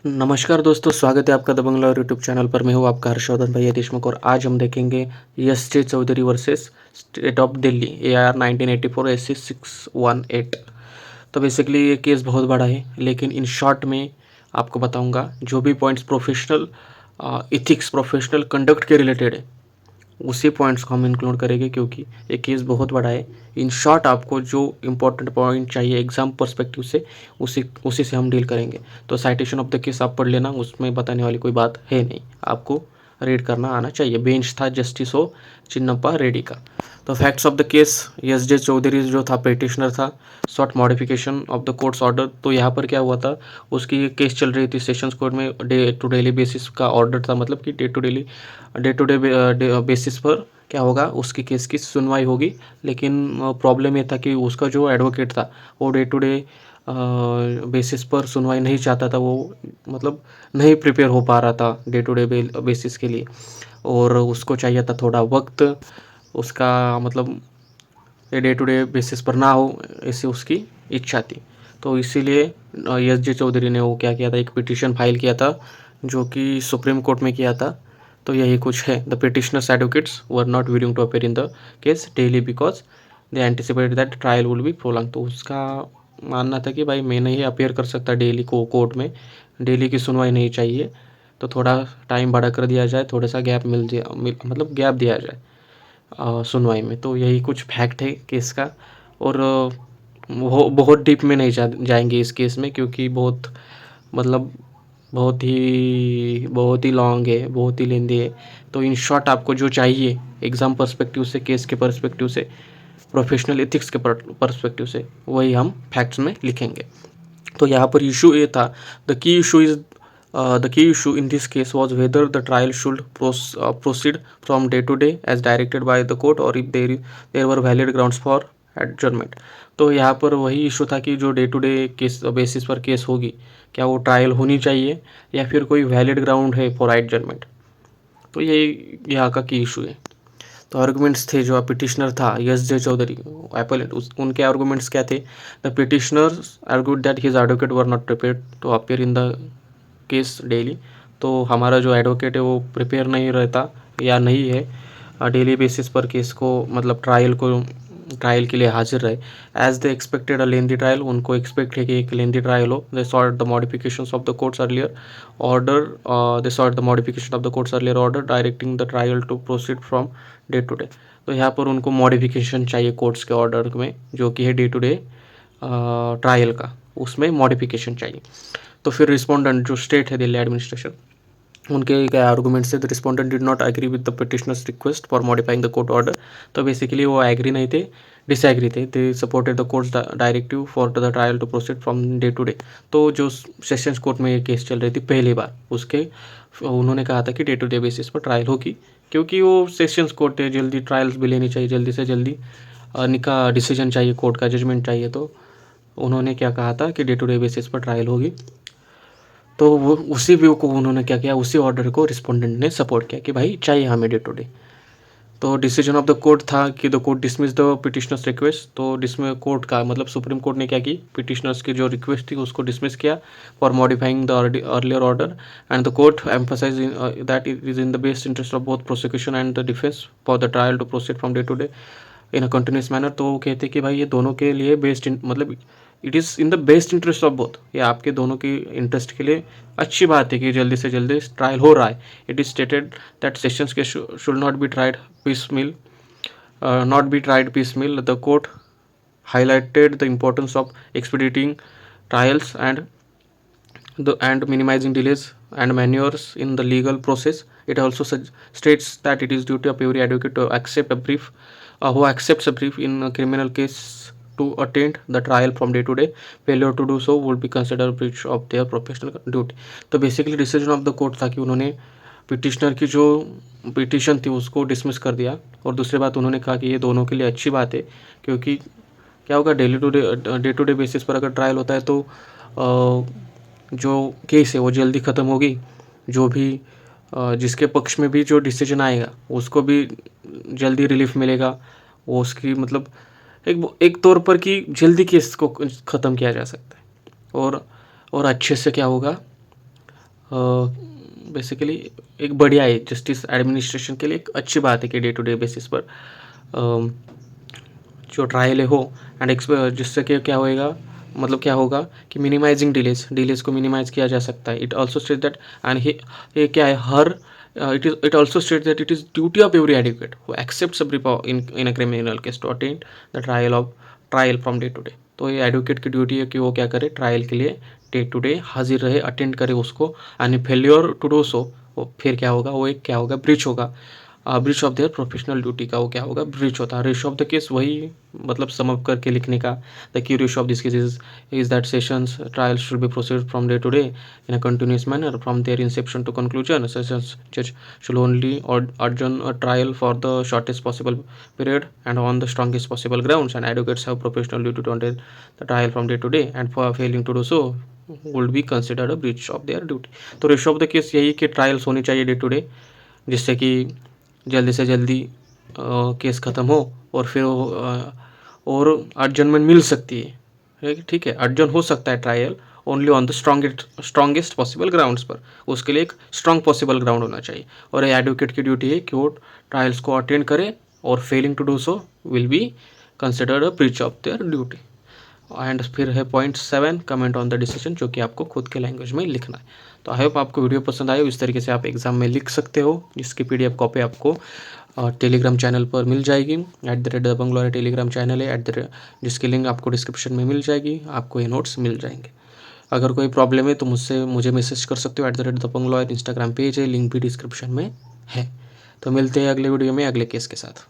नमस्कार दोस्तों, स्वागत है आपका द बंगला यूट्यूब चैनल पर। मैं हूँ आपका हर्षवर्धन भैया देशमुख और आज हम देखेंगे S J. Chaudhary versus state of Delhi AR 1984 SC 618। तो बेसिकली ये केस बहुत बड़ा है, लेकिन इन शॉर्ट में आपको बताऊंगा जो भी points professional ethics, professional conduct के रिलेटेड है, उसी पॉइंट्स को हम इंक्लूड करेंगे क्योंकि ये केस बहुत बड़ा है। इन शॉर्ट आपको जो इम्पोर्टेंट पॉइंट चाहिए एग्जाम पर्सपेक्टिव से, उसी उसी से हम डील करेंगे। तो साइटेशन ऑफ द केस आप पढ़ लेना, उसमें बताने वाली कोई बात है नहीं, आपको रीड करना आना चाहिए। बेंच था जस्टिस ओ चिन्नप्पा रेड्डी का। तो facts of the case, S J. Chaudhary जो था पेटिशनर था, short modification of the court's order. तो यहाँ पर क्या हुआ था, उसकी केस चल रही थी सेशंस कोर्ट में, डे टू डेली बेसिस का ऑर्डर था, मतलब कि डे टू डे बेसिस पर क्या होगा, उसकी केस की सुनवाई होगी। लेकिन प्रॉब्लम ये था कि उसका जो एडवोकेट था वो डे टू डे बेसिस पर सुनवाई नहीं चाहता था, वो मतलब नहीं प्रिपेयर हो पा रहा था डे टू डे बेसिस के लिए, और उसको चाहिए था थोड़ा वक्त, उसका मतलब ये डे टू डे बेसिस पर ना हो, ऐसी उसकी इच्छा थी। तो इसीलिए एस.जे. चौधरी ने वो क्या किया था, एक पिटीशन फाइल किया था जो कि सुप्रीम कोर्ट में किया था। तो यही कुछ है। The petitioner's advocates were not willing to appear in the case daily because they anticipated that trial will be prolong. तो उसका मानना था कि भाई मैं नहीं अपेयर कर सकता डेली को कोर्ट में, डेली की सुनवाई नहीं चाहिए, तो थोड़ा टाइम बढ़ा कर दिया जाए, थोड़ा सा गैप मतलब गैप दिया जाए सुनवाई में। तो यही कुछ फैक्ट है केस का। और वो बहुत डीप में नहीं जाएंगे इस केस में, क्योंकि बहुत मतलब बहुत ही लॉन्ग है, बहुत ही लेंदी है। तो इन शॉर्ट आपको जो चाहिए एग्ज़ाम पर्सपेक्टिव से, केस के पर्सपेक्टिव से, प्रोफेशनल एथिक्स के पर्सपेक्टिव से, वही हम फैक्ट्स में लिखेंगे। तो यहाँ पर इशू ये था, the key issue is the key issue in this case was whether the trial should proceed from day to day as directed by the court or if there were valid grounds for adjournment। तो यहाँ पर वही issue था कि जो day to day case basis पर case होगी, क्या वो ट्रायल होनी चाहिए या फिर कोई वैलिड ग्राउंड है फॉर एडजर्नमेंट। तो यही यहाँ का की इशू है। तो आर्गूमेंट्स थे, जो पिटिशनर था एस.जे. चौधरी एपेलेंट, उनके आर्गूमेंट्स क्या थे। The petitioner's argued that his advocate were not prepared to appear in the case daily. तो हमारा जो एडवोकेट है वो प्रिपेयर नहीं रहता या नहीं है डेली बेसिस पर केस को, मतलब ट्रायल के लिए हाजिर रहे। As they expected a lengthy trial, उनको एक्सपेक्ट है कि एक लेंदी ट्रायल हो। They sought the modifications of the court's earlier order they sought the modification of the court's earlier order directing the trial to proceed from day to day. तो यहाँ पर उनको modification चाहिए courts के order में, जो कि है डे टू डे ट्रायल का, उसमें मॉडिफिकेशन चाहिए। तो फिर रिस्पोंडेंट जो स्टेट है दिल्ली एडमिनिस्ट्रेशन, उनके क्या आर्गूमेंट से, the respondent did not agree with the petitioner's request for modifying the court order. तो बेसिकली वो एग्री नहीं थे, डिसएग्री थे। They supported the court's directive for the trial to proceed from day to day. तो जो sessions court में ये case चल रही थी पहली बार, उसके उन्होंने कहा था कि डे टू डे बेसिस पर ट्रायल होगी, क्योंकि वो सेशंस कोर्ट है, जल्दी ट्रायल्स भी लेनी चाहिए, जल्दी से जल्दी इनका डिसीजन चाहिए, कोर्ट का जजमेंट चाहिए। तो उन्होंने क्या कहा था कि डे टू डे बेसिस पर ट्रायल होगी। तो वो उसी व्यू को उन्होंने क्या किया, उसी ऑर्डर को रिस्पोंडेंट ने सपोर्ट किया कि भाई चाहिए हमें डे टू डे। तो डिसीजन ऑफ द कोर्ट था कि the court dismiss the petitioner's request. तो डिसमिस कोर्ट का मतलब सुप्रीम कोर्ट ने क्या की, पिटिशनर्स की जो रिक्वेस्ट थी उसको डिसमिस किया for modifying the earlier order. And the court emphasise that it is in the best interest of both prosecution and the defence for the trial to proceed from day to day in a continuous manner. तो वो कहते कि भाई ये दोनों के लिए best मतलब it is in the best interest of both, ये आपके दोनों की इंटरेस्ट के लिए अच्छी बात है कि जल्दी से जल्दी ट्रायल हो रहा है। It is stated that sessions के should not be tried piecemeal. The court highlighted the importance of expediting trials and minimizing delays and manures in the legal process. It also states that it is duty of every advocate to accept a brief who accepts a brief in a criminal case to attend the trial from day to day. Failure to do so would be considered a breach of their professional duty. तो basically decision of the court था कि उन्होंने petitioner की जो petition थी उसको dismiss कर दिया। और दूसरी बात उन्होंने कहा कि ये दोनों के लिए अच्छी बात है, क्योंकि क्या होगा, डे टू डे बेसिस पर अगर ट्रायल होता है तो जो केस है वो जल्दी ख़त्म होगी। जो भी जिसके पक्ष में भी जो डिसीजन आएगा उसको भी जल्दी रिलीफ मिलेगा। वो उसकी मतलब एक तौर पर कि जल्दी केस को ख़त्म किया जा सकता है। और अच्छे से क्या होगा, बेसिकली एक बढ़िया है, जस्टिस एडमिनिस्ट्रेशन के लिए एक अच्छी बात है कि डे टू डे बेसिस पर जो ट्रायल हो एंड जिससे कि क्या होएगा, मतलब क्या होगा कि मिनिमाइजिंग डिलेज को मिनिमाइज किया जा सकता है। It also state that and ये क्या है, हर it also state that it is duty of every advocate who accepts a brief in a criminal case to attend the trial from day to day. तो ये advocate की duty है कि वो क्या करे, ट्रायल के लिए डे टू डे हाजिर रहे, अटेंड करे उसको। And failure to do so, वो फिर क्या होगा, वो एक क्या होगा, ब्रीच होगा, breach of their professional duty का वो क्या होगा, ब्रीच होता है। रेश ऑफ द केस वही, मतलब समअप करके लिखने का, द की रेश of this case is that sessions trial should be proceed from day to day in a continuous manner from their inception to conclusion. Sessions जज should only adjourn a trial for the shortest possible period and on the strongest possible grounds, and advocates have professional duty to attend the trial from day to day, and for failing to do so would be considered a breach of their duty। तो ratio of the case यही कि trials होनी चाहिए day to day, जिससे कि जल्दी से जल्दी केस ख़त्म हो और फिर और अर्जनमेंट मिल सकती है। ठीक है, अर्जन हो सकता है trial only on the strongest possible grounds पर। उसके लिए एक स्ट्रॉन्ग पॉसिबल ग्राउंड होना चाहिए, और एडवोकेट की ड्यूटी है कि वो ट्रायल्स को अटेंड करे, और failing to do so will be considered a breach of their duty. And फिर है point 7, comment on the decision, जो कि आपको खुद के लैंग्वेज में लिखना है। तो आई होप आपको वीडियो पसंद आए, इस तरीके से आप एग्जाम में लिख सकते हो, जिसकी PDF कॉपी आपको टेलीग्राम चैनल पर मिल जाएगी। @दबंग लॉयर टेलीग्राम चैनल है, जिसकी लिंक आपको डिस्क्रिप्शन में मिल जाएगी, आपको ये नोट्स मिल जाएंगे। अगर कोई प्रॉब्लम है तो मुझे मैसेज कर सकते हो। @दबंग लॉयर इंस्टाग्राम पेज है, लिंक भी डिस्क्रिप्शन में है। तो मिलते हैं अगले वीडियो में अगले केस के साथ।